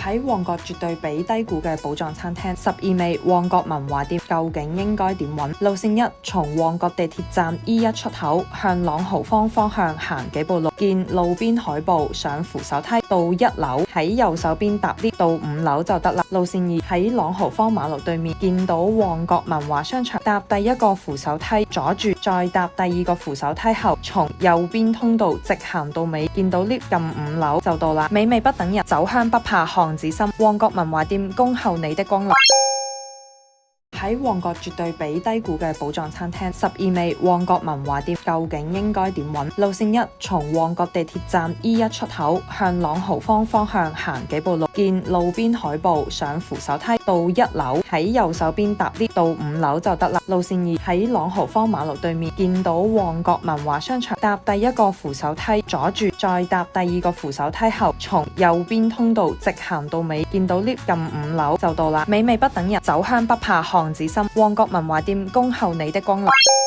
喺旺角絕對被低估嘅寶藏餐廳12味旺角文華店，究竟應該點揾？路線1，從旺角地鐵站 E1 出口向朗豪坊方向行幾步路，見路邊海報，上扶手梯到1樓，喺右手邊搭 lift 到5樓就得啦。路線2，喺朗豪坊馬路對面見到旺角文華商場，搭第一個扶手梯左轉，再搭第二個扶手梯後，從右邊通道直行到尾，見到 lift 撳5樓就到啦。美味不等人，酒香不怕巷子深，旺角文華店恭候你的光臨。喺旺角絕對被低估嘅寶藏餐廳12味旺角文華店，究竟應該點揾？路線1，從旺角地鐵站 E1 出口向朗豪坊方向行幾步路，見路邊海報，上扶手梯到1樓，喺右手邊搭 lift 到5樓就得啦。路線2，喺朗豪坊馬路對面見到旺角文華商場，搭第一個扶手梯左轉，再搭第二個扶手梯後，從右邊通道直行到尾，見到 lift 撳5樓就到啦。美味不等人，酒香不怕巷子深，旺角文華店恭候你的光臨。